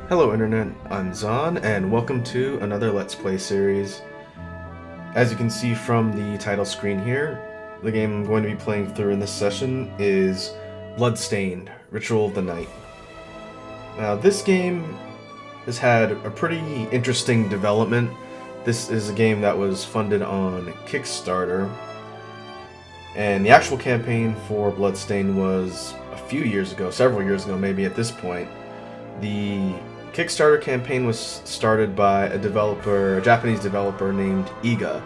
Hello Internet, I'm Zahn, and welcome to another Let's Play series. As you can see from the title screen here, the game I'm going to be playing through in this session is Bloodstained, Ritual of the Night. Now this game has had a pretty interesting development. This is a game that was funded on Kickstarter, and the actual campaign for Bloodstained was a few years ago, several years ago maybe at this point. The Kickstarter campaign was started by a Japanese developer named Iga,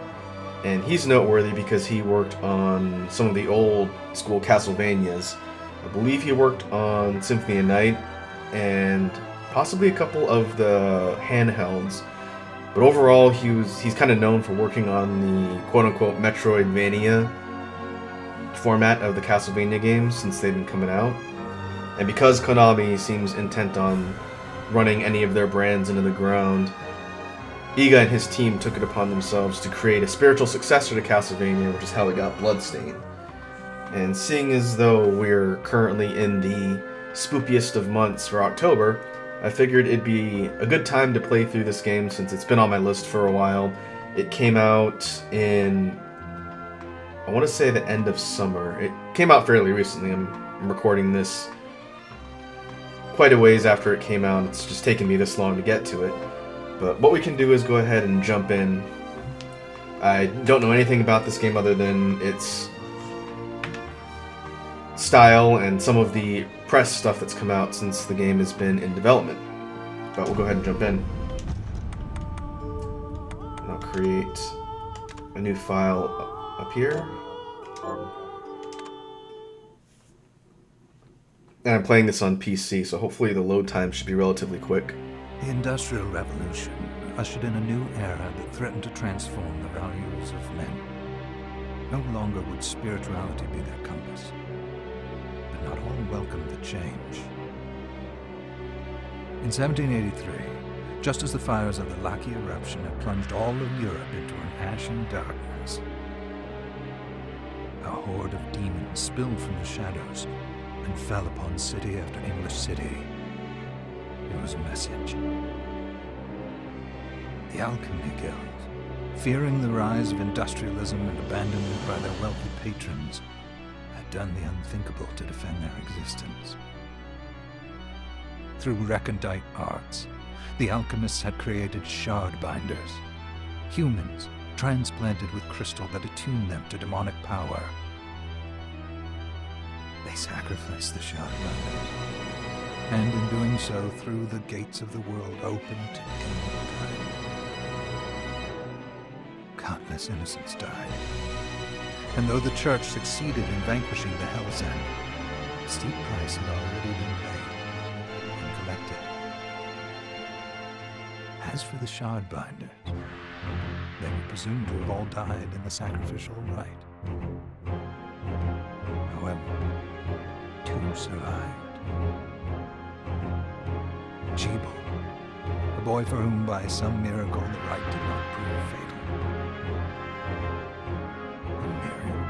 and he's noteworthy because he worked on some of the old school Castlevanias. I believe he worked on Symphony of Night and possibly a couple of the handhelds, but overall he's kind of known for working on the quote-unquote Metroidvania format of the Castlevania games since they've been coming out. And because Konami seems intent on running any of their brands into the ground, Iga and his team took it upon themselves to create a spiritual successor to Castlevania, which is how we got Bloodstained. And seeing as though we're currently in the spookiest of months for October, I figured it'd be a good time to play through this game since it's been on my list for a while. It came out in, I want to say, the end of summer. It came out fairly recently. I'm recording this quite a ways after it came out. It's just taken me this long to get to it. But what we can do is go ahead and jump in. I don't know anything about this game other than its style and some of the press stuff that's come out since the game has been in development. But we'll go ahead and jump in. I'll create a new file up here. And I'm playing this on PC, so hopefully the load time should be relatively quick. The Industrial Revolution ushered in a new era that threatened to transform the values of men. No longer would spirituality be their compass, but not all welcomed the change. In 1783, just as the fires of the Laki eruption had plunged all of Europe into an ashen darkness, a horde of demons spilled from the shadows and fell upon city after English city. It was a message. The Alchemy Guilds, fearing the rise of industrialism and abandonment by their wealthy patrons, had done the unthinkable to defend their existence. Through recondite arts, the alchemists had created shard binders, humans transplanted with crystal that attuned them to demonic power. They sacrificed the shardbinders, and in doing so threw the gates of the world open to demon kind. Countless innocents died, and though the church succeeded in vanquishing the Hell's End, a steep price had already been paid and collected. As for the shardbinders, they were presumed to have all died in the sacrificial rite. However, two survived. Jeeble, a boy for whom by some miracle the rite did not prove fatal. And Miriam,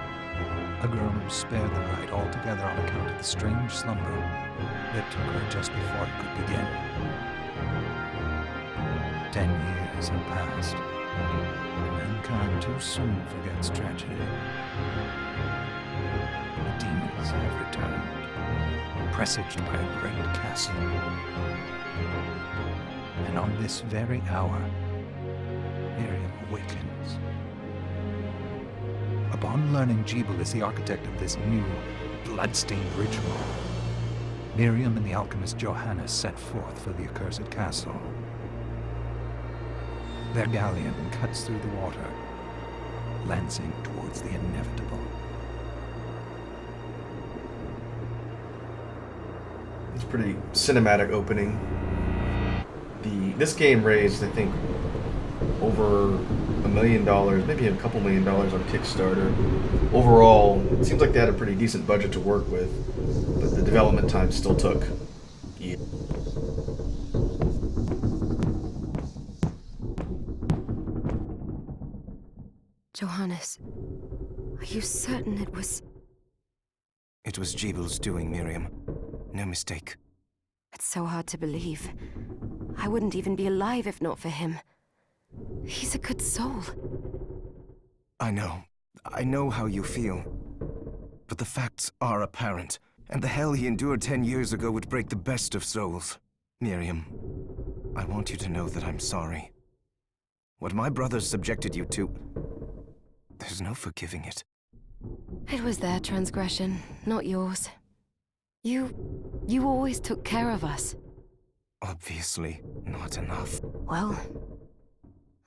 a girl who was spared the rite altogether on account of the strange slumber that took her just before it could begin. 10 years had passed, and mankind too soon forgets tragedy. The demons have returned, presaged by a great castle. And on this very hour, Miriam awakens. Upon learning Jeeble is the architect of this new, blood-stained ritual, Miriam and the alchemist Johannes set forth for the accursed castle. Their galleon cuts through the water, lancing towards the inevitable. It's a pretty cinematic opening. This game raised, I think, over $1 million, maybe a couple $1 million on Kickstarter. Overall, it seems like they had a pretty decent budget to work with, but the development time still took years. Johannes, are you certain it was... It was Jeeble's doing, Miriam. No mistake. It's so hard to believe. I wouldn't even be alive if not for him. He's a good soul. I know how you feel. But the facts are apparent, and the hell he endured 10 years ago would break the best of souls. Miriam, I want you to know that I'm sorry. What my brothers subjected you to, there's no forgiving it. It was their transgression, not yours. You always took care of us. Obviously, not enough. Well,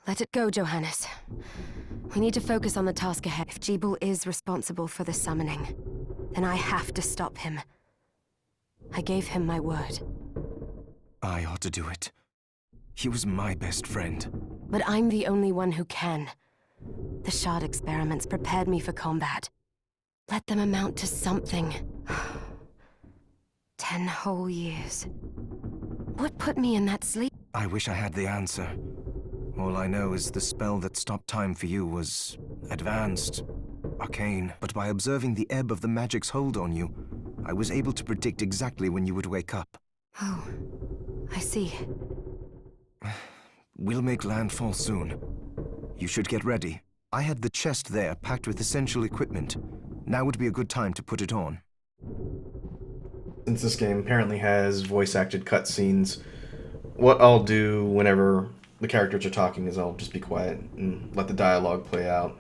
let it go, Johannes. We need to focus on the task ahead. If Gebel is responsible for the summoning, then I have to stop him. I gave him my word. I ought to do it. He was my best friend. But I'm the only one who can. The shard experiments prepared me for combat. Let them amount to something. 10 whole years. What put me in that sleep? I wish I had the answer. All I know is the spell that stopped time for you was advanced, arcane. But by observing the ebb of the magic's hold on you, I was able to predict exactly when you would wake up. Oh, I see. We'll make landfall soon. You should get ready. I had the chest there packed with essential equipment. Now would be a good time to put it on. Since this game apparently has voice-acted cutscenes, what I'll do whenever the characters are talking is I'll just be quiet and let the dialogue play out.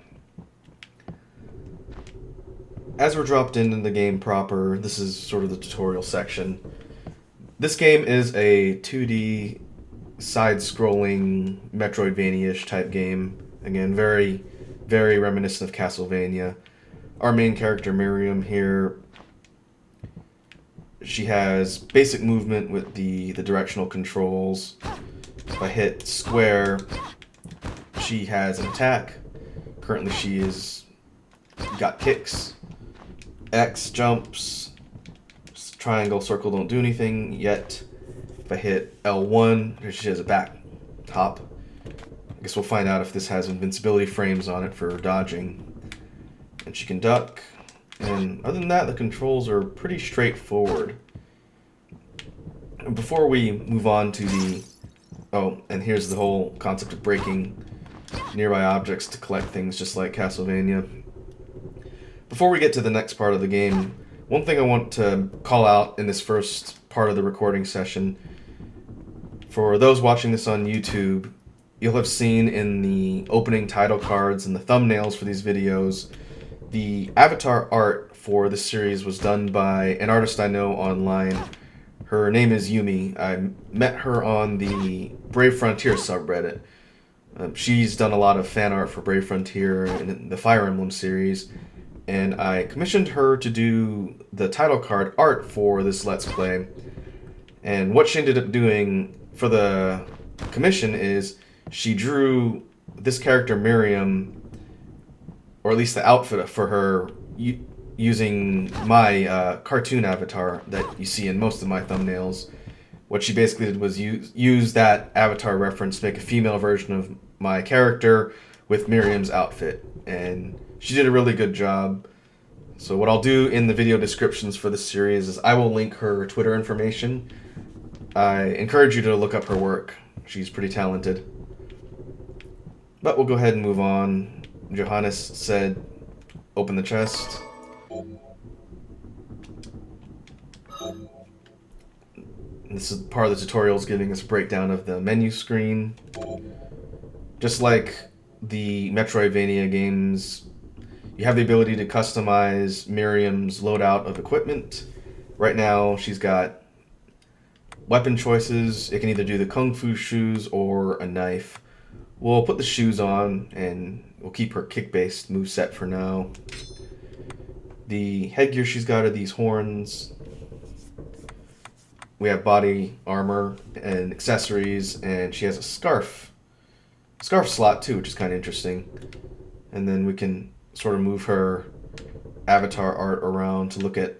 As we're dropped into the game proper, this is sort of the tutorial section. This game is a 2D side-scrolling Metroidvania-ish type game. Again, very, very reminiscent of Castlevania. Our main character, Miriam, here, she has basic movement with the directional controls. If I hit square, she has an attack. Currently she is got kicks. X jumps. Triangle, circle don't do anything yet. If I hit L1, here she has a back hop. I guess we'll find out if this has invincibility frames on it for dodging. And she can duck. And other than that, the controls are pretty straightforward. And before we move on to the... Oh, and here's the whole concept of breaking nearby objects to collect things, just like Castlevania. Before we get to the next part of the game, one thing I want to call out in this first part of the recording session, for those watching this on YouTube, you'll have seen in the opening title cards and the thumbnails for these videos, the avatar art for this series was done by an artist I know online. Her name is Yumi. I met her on the Brave Frontier subreddit. She's done a lot of fan art for Brave Frontier and the Fire Emblem series, and I commissioned her to do the title card art for this Let's Play. And what she ended up doing for the commission is she drew this character Miriam, or at least the outfit for her, using my cartoon avatar that you see in most of my thumbnails. What she basically did was use that avatar reference to make a female version of my character with Miriam's outfit. And she did a really good job. So what I'll do in the video descriptions for this series is I will link her Twitter information. I encourage you to look up her work. She's pretty talented. But we'll go ahead and move on. Johannes said, open the chest. This is part of the tutorial is giving us a breakdown of the menu screen. Just like the Metroidvania games, you have the ability to customize Miriam's loadout of equipment. Right now, she's got weapon choices. It can either do the Kung Fu shoes or a knife. We'll put the shoes on, and we'll keep her kick-based moveset for now. The headgear she's got are these horns. We have body armor and accessories, and she has a scarf slot too, which is kind of interesting. And then we can sort of move her avatar art around to look at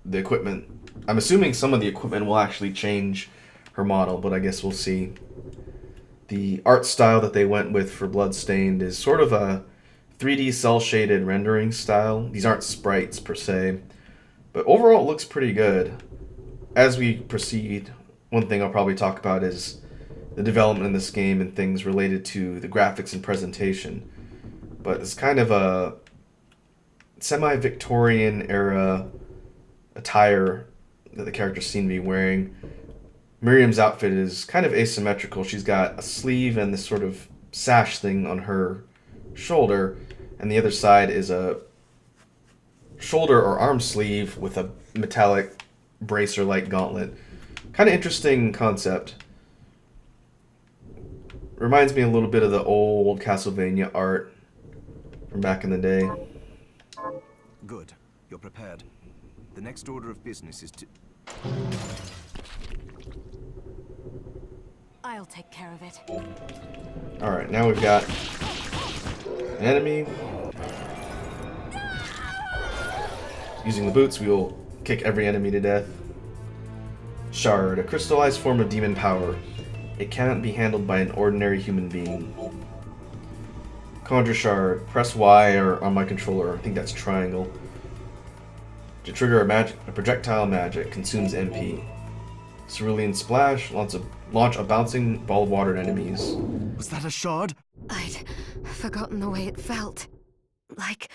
the equipment. I'm assuming some of the equipment will actually change her model, but I guess we'll see. The art style that they went with for Bloodstained is sort of a 3D cel-shaded rendering style. These aren't sprites per se, but overall it looks pretty good. As we proceed, one thing I'll probably talk about is the development in this game and things related to the graphics and presentation. But it's kind of a semi-Victorian era attire that the characters seem to be wearing. Miriam's outfit is kind of asymmetrical. She's got a sleeve and this sort of sash thing on her shoulder, and the other side is a shoulder or arm sleeve with a metallic bracer-like gauntlet. Kind of interesting concept. Reminds me a little bit of the old Castlevania art from back in the day. Good. You're prepared. The next order of business is to... I'll take care of it. Alright, now we've got an enemy. Using the boots, we will kick every enemy to death. Shard, a crystallized form of demon power. It cannot be handled by an ordinary human being. Conjure Shard, press Y or on my controller, I think that's triangle, to trigger a projectile magic, consumes MP. Cerulean Splash, launch a bouncing ball of water at enemies. Was that a shard? I'd forgotten the way it felt. Like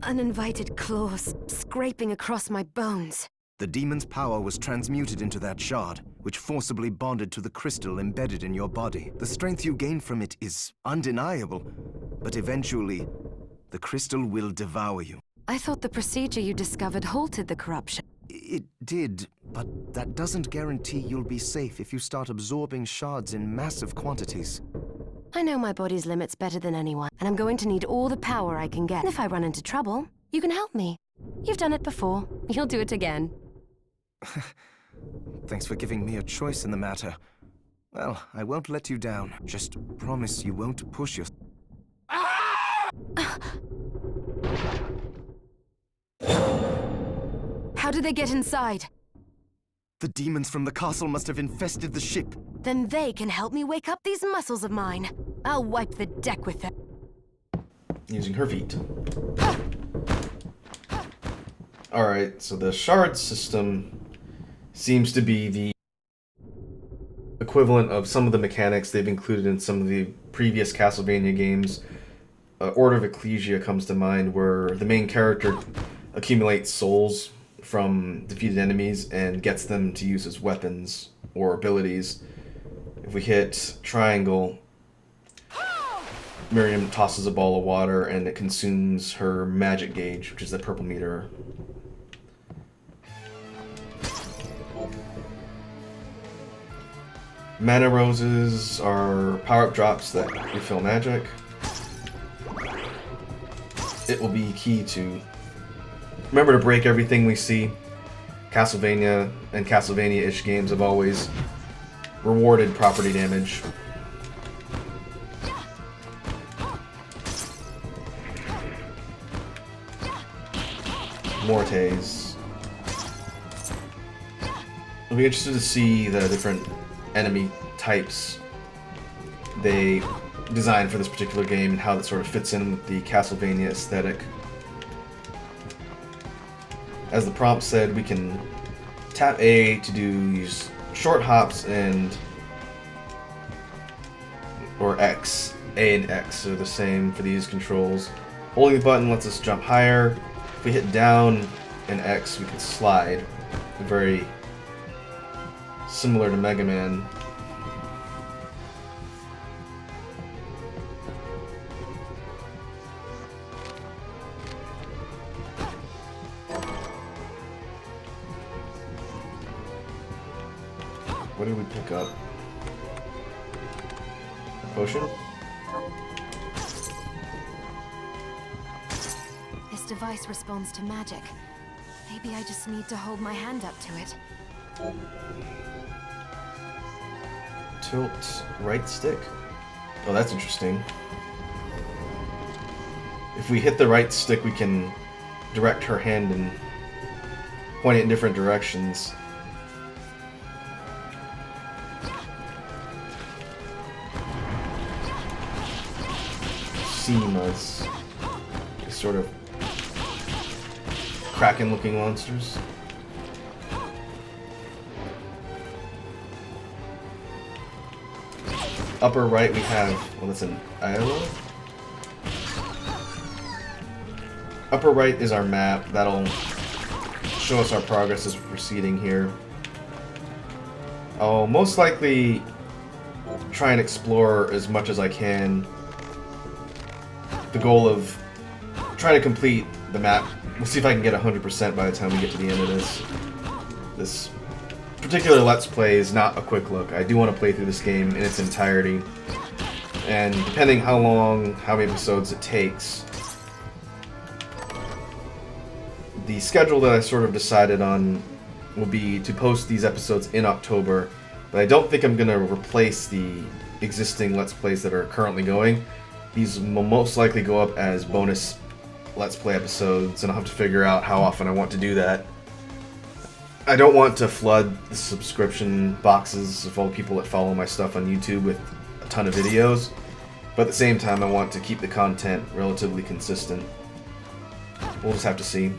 uninvited claws scraping across my bones. The demon's power was transmuted into that shard, which forcibly bonded to the crystal embedded in your body. The strength you gain from it is undeniable, but eventually, the crystal will devour you. I thought the procedure you discovered halted the corruption. It did, but that doesn't guarantee you'll be safe if you start absorbing shards in massive quantities. I know my body's limits better than anyone, and I'm going to need all the power I can get. If I run into trouble, you can help me. You've done it before. You'll do it again. Thanks for giving me a choice in the matter. Well, I won't let you down. Just promise you won't push your... How did they get inside? The demons from the castle must have infested the ship. Then they can help me wake up these muscles of mine. I'll wipe the deck with them. Using her feet. Alright, so the shard system seems to be the equivalent of some of the mechanics they've included in some of the previous Castlevania games. Order of Ecclesia comes to mind, where the main character accumulates souls from defeated enemies and gets them to use as weapons or abilities. If we hit triangle, Miriam tosses a ball of water and it consumes her magic gauge, which is the purple meter. Mana roses are power-up drops that refill magic. It will be key to remember to break everything we see. Castlevania and Castlevania-ish games have always rewarded property damage. Mortes. I'll be interested to see the different enemy types they designed for this particular game and how that sort of fits in with the Castlevania aesthetic. As the prompt said, we can tap A to use short hops or X. A and X are the same for these controls. Holding the button lets us jump higher. If we hit down and X, we can slide. Very similar to Mega Man. What did we pick up? Potion? This device responds to magic. Maybe I just need to hold my hand up to it. Tilt right stick? Oh, that's interesting. If we hit the right stick, we can direct her hand and point it in different directions. Seemas. These sort of kraken-looking monsters. upper right we have, well, that's an arrow. Upper right is our map. That'll show us our progress as we're proceeding here. I'll most likely try and explore as much as I can. The goal of trying to complete the map. We'll see if I can get 100% by the time we get to the end of this. This particular Let's Play is not a quick look. I do want to play through this game in its entirety. And depending how long, how many episodes it takes, the schedule that I sort of decided on will be to post these episodes in October, but I don't think I'm going to replace the existing Let's Plays that are currently going. These will most likely go up as bonus Let's Play episodes, and I'll have to figure out how often I want to do that. I don't want to flood the subscription boxes of all the people that follow my stuff on YouTube with a ton of videos, but at the same time I want to keep the content relatively consistent. We'll just have to see.